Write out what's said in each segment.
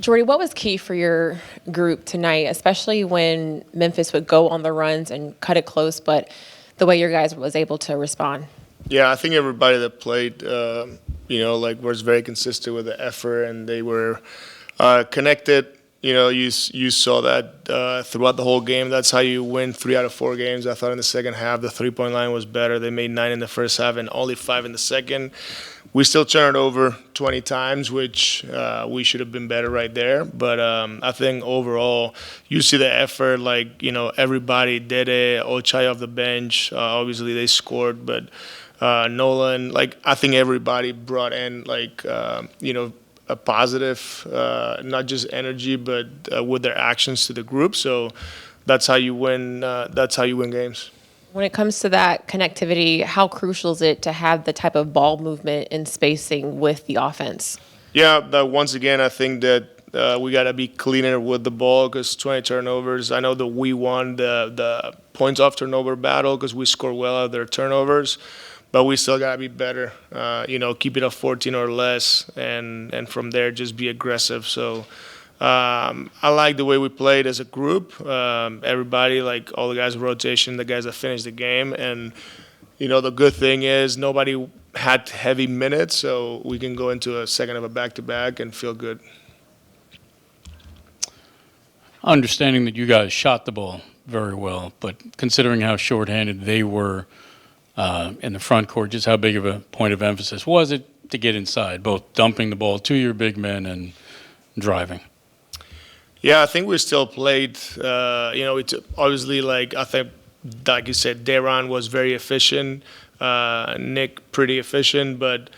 Jordy, what was key for your group tonight, especially when Memphis would go on the runs and cut it close, but the way your guys was able to respond? Yeah, I think everybody that played, was very consistent with the effort, and they were connected. You saw that throughout the whole game. That's how you win 3 out of 4 games. I thought in the second half the 3-point line was better. They made 9 in the first half and only 5 in the second. We still turned it over 20 times, which we should have been better right there. But I think overall, you see the effort. Everybody did it. Ochai off the bench. Obviously, they scored, but Nolan. I think everybody brought in a positive, not just energy, but with their actions to the group. So that's how you win. That's how you win games. When it comes to that connectivity, how crucial is it to have the type of ball movement and spacing with the offense? Yeah, once again, I think that we got to be cleaner with the ball because 20 turnovers. I know that we won the points off turnover battle because we score well out of their turnovers, but we still got to be better. Keep it at 14 or less, and from there just be aggressive. So I like the way we played as a group. Everybody, all the guys in rotation, the guys that finished the game, and the good thing is nobody had heavy minutes, so we can go into a second of a back-to-back and feel good. Understanding that you guys shot the ball very well, but considering how shorthanded they were in the front court, just how big of a point of emphasis was it to get inside, both dumping the ball to your big men and driving? Yeah, I think we still played. It's obviously I think, like you said, Deron was very efficient. Nick pretty efficient, but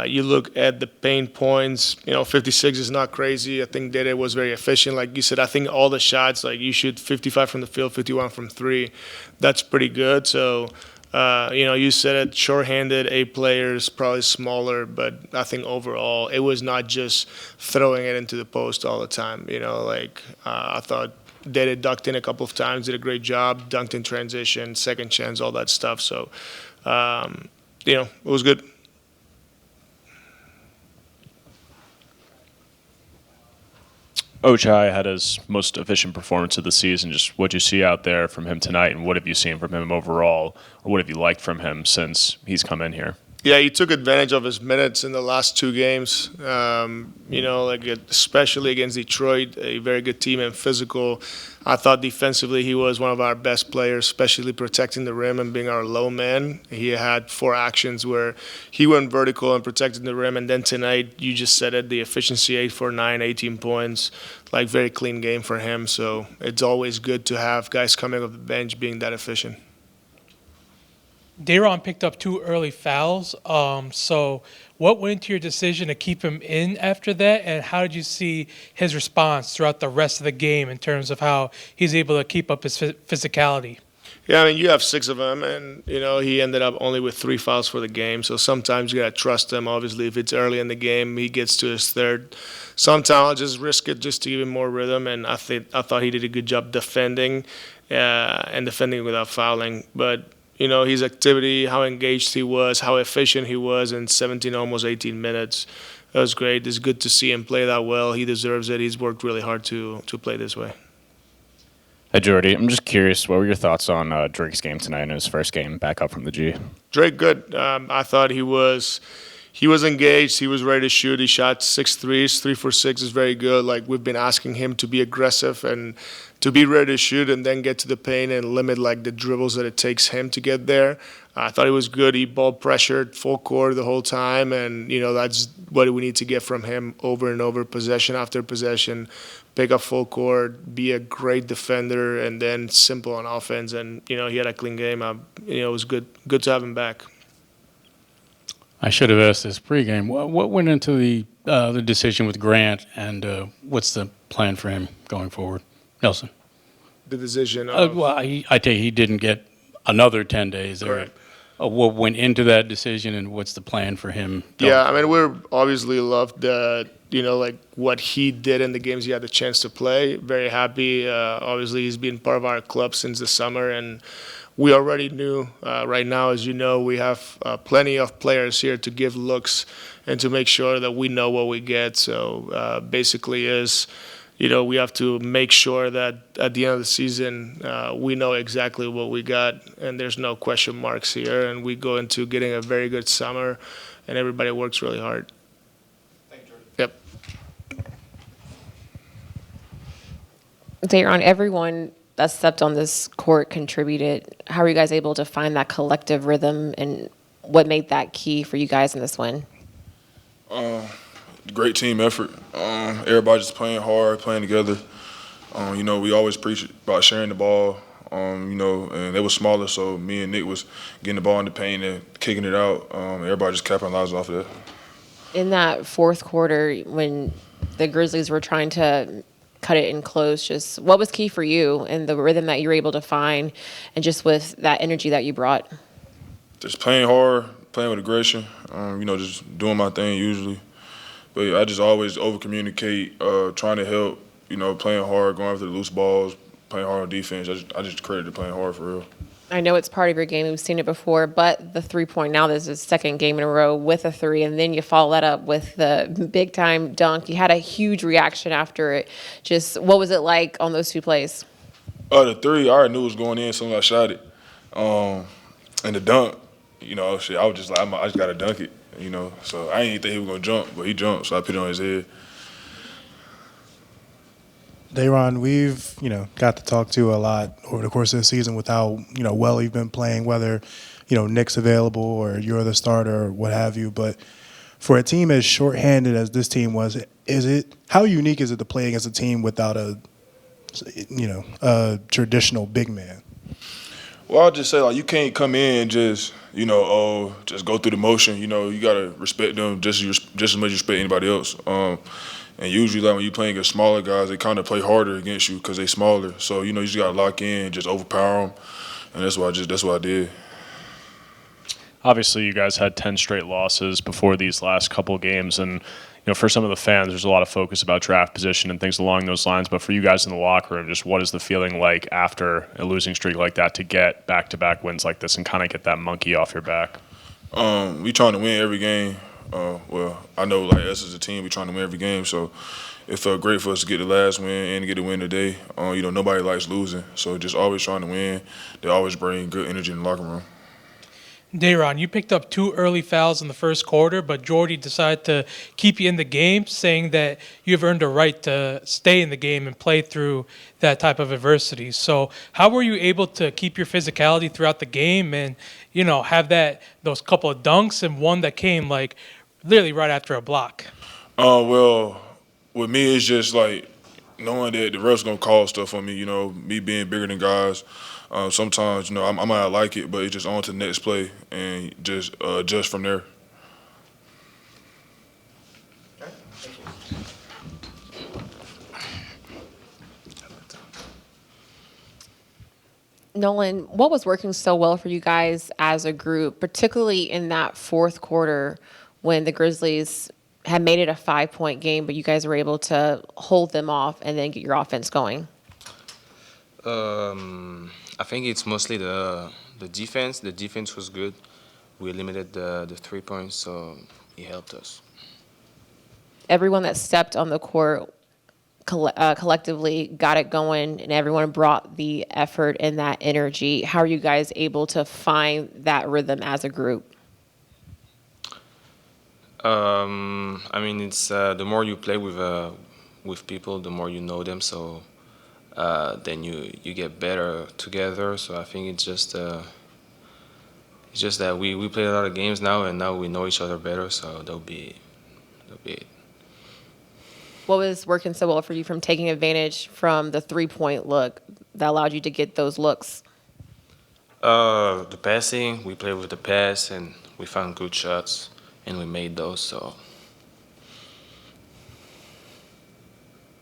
you look at the paint points. 56 is not crazy. I think Dede was very efficient. Like you said, I think all the shots, you shoot 55 from the field, 51 from 3. That's pretty good. So. You said it, short-handed, 8 players, probably smaller, but I think overall it was not just throwing it into the post all the time. I thought Dede ducked in a couple of times, did a great job, dunked in transition, second chance, all that stuff. So, it was good. Ochai had his most efficient performance of the season. Just what you see out there from him tonight, and what have you seen from him overall, or what have you liked from him since he's come in here? Yeah, he took advantage of his minutes in the last 2 games. Especially against Detroit, a very good team and physical. I thought defensively he was one of our best players, especially protecting the rim and being our low man. He had 4 actions where he went vertical and protected the rim. And then tonight, you just said it, the efficiency 8 for 9, 18 points. Very clean game for him. So it's always good to have guys coming off the bench being that efficient. Deron picked up 2 early fouls. So what went into your decision to keep him in after that, and how did you see his response throughout the rest of the game in terms of how he's able to keep up his physicality? Yeah, you have 6 of them, and, he ended up only with 3 fouls for the game. So sometimes you got to trust him. Obviously, if it's early in the game, he gets to his 3rd. Sometimes I'll just risk it just to give him more rhythm, and I thought he did a good job defending and defending without fouling. But his activity, how engaged he was, how efficient he was in 17, almost 18 minutes. That was great. It's good to see him play that well. He deserves it. He's worked really hard to play this way. Hey, Jordy, I'm just curious, what were your thoughts on Drake's game tonight in his first game back up from the G? Drake, good. I thought he was engaged. He was ready to shoot. He shot 6 threes. 3 for 6 is very good. We've been asking him to be aggressive and to be ready to shoot and then get to the paint and limit the dribbles that it takes him to get there. I thought he was good. He ball pressured full court the whole time, and that's what we need to get from him over and over, possession after possession, pick up full court, be a great defender, and then simple on offense. And he had a clean game. It was good to have him back. I should have asked this pregame. What went into the decision with Grant, and what's the plan for him going forward? Nelson. The decision I take he didn't get another 10 days there. Correct. what went into that decision and what's the plan for him? Yeah, I mean, we're obviously loved like what he did in the games he had the chance to play. Very happy. Obviously, he's been part of our club since the summer, and we already knew. Right now, as you know, we have plenty of players here to give looks and to make sure that we know what we get. So basically, we have to make sure that at the end of the season, we know exactly what we got, and there's no question marks here. And we go into getting a very good summer, and everybody works really hard. Thank you, Jordan. Yep. Dayron, everyone that stepped on this court contributed. How are you guys able to find that collective rhythm, and what made that key for you guys in this win? Great team effort. Everybody just playing hard, playing together. We always preach about sharing the ball. And they were smaller, so me and Nick was getting the ball in the paint and kicking it out. Everybody just capitalized off of that. In that fourth quarter, when the Grizzlies were trying to cut it in close, just what was key for you and the rhythm that you were able to find, and just with that energy that you brought? Just playing hard, playing with aggression. Just doing my thing usually. But I just always over-communicate, trying to help, playing hard, going after the loose balls, playing hard on defense. I just credit to playing hard for real. I know it's part of your game. We've seen it before, but the 3-point, now this is the second game in a row with a 3, and then you follow that up with the big-time dunk. You had a huge reaction after it. Just what was it like on those 2 plays? The 3, I already knew it was going in as soon as I shot it. And the dunk, I was just like, I just got to dunk it, So I didn't even think he was going to jump, but he jumped, so I put it on his head. Dayron, we've, got to talk to you a lot over the course of the season with how, well you've been playing, whether, Nick's available or you're the starter or what have you. But for a team as shorthanded as this team was, how unique is it to play against a team without a traditional big man? Well, I'll just say, you can't come in and just, just go through the motion. You got to respect them just as much as you respect anybody else. And usually, when you're playing against smaller guys, they kind of play harder against you because they're smaller. So, you just got to lock in, just overpower them. And that's what I did. Obviously, you guys had 10 straight losses before these last couple of games, and for some of the fans, there's a lot of focus about draft position and things along those lines. But for you guys in the locker room, just what is the feeling like after a losing streak like that to get back-to-back wins like this and kind of get that monkey off your back? We trying to win every game. I know us as a team, we trying to win every game. So it felt great for us to get the last win and to get the win today. Nobody likes losing, so just always trying to win. They always bring good energy in the locker room. Dayron, you picked up 2 early fouls in the first quarter, but Jordy decided to keep you in the game, saying that you've earned a right to stay in the game and play through that type of adversity. So how were you able to keep your physicality throughout the game and, have those couple of dunks and one that came literally right after a block? Well, with me, it's just knowing that the ref's going to call stuff on me, me being bigger than guys. Sometimes, I might not like it, but it's just on to the next play and just adjust from there. Nolan, what was working so well for you guys as a group, particularly in that fourth quarter when the Grizzlies had made it a 5-point game, but you guys were able to hold them off and then get your offense going? I think it's mostly the defense. The defense was good. We limited the 3 points, so it helped us. Everyone that stepped on the court collectively got it going, and everyone brought the effort and that energy. How are you guys able to find that rhythm as a group? It's the more you play with people, the more you know them. So then you get better together. So I think it's just that we play a lot of games now, and now we know each other better. So that'll be it. What was working so well for you from taking advantage from the 3-point look that allowed you to get those looks? The passing, we played with the pass, and we found good shots, and we made those. So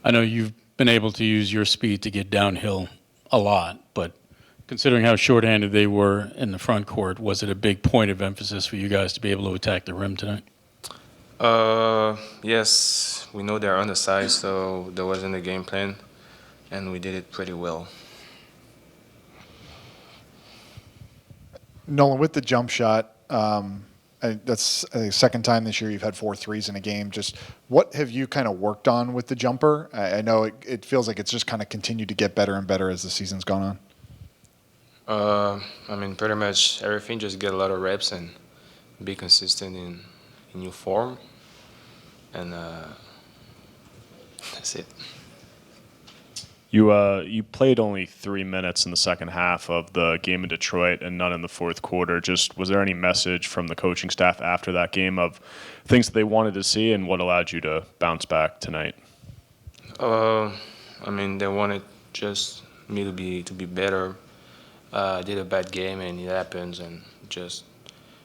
I know you've been able to use your speed to get downhill a lot, but considering how shorthanded they were in the front court, was it a big point of emphasis for you guys to be able to attack the rim tonight? Yes, we know they're undersized, so there wasn't a game plan, and we did it pretty well. Nolan, with the jump shot, that's the second time this year you've had 4 threes in a game. Just what have you kind of worked on with the jumper? I know it feels like it's just kind of continued to get better and better as the season's gone on. I mean, pretty much everything, just get a lot of reps and be consistent in your form, and that's it. You played only 3 minutes in the second half of the game in Detroit and none in the fourth quarter. Just was there any message from the coaching staff after that game of things that they wanted to see and what allowed you to bounce back tonight? I mean, they wanted just me to be better. I did a bad game, and it happens, and just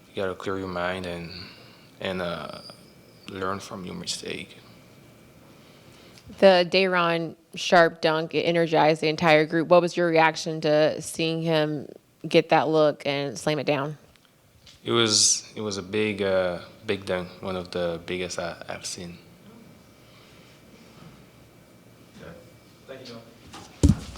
you gotta clear your mind and learn from your mistake. The Day'Ron Sharpe dunk, it energized the entire group. What was your reaction to seeing him get that look and slam it down? It was a big dunk, one of the biggest I've seen. Thank you, Noah.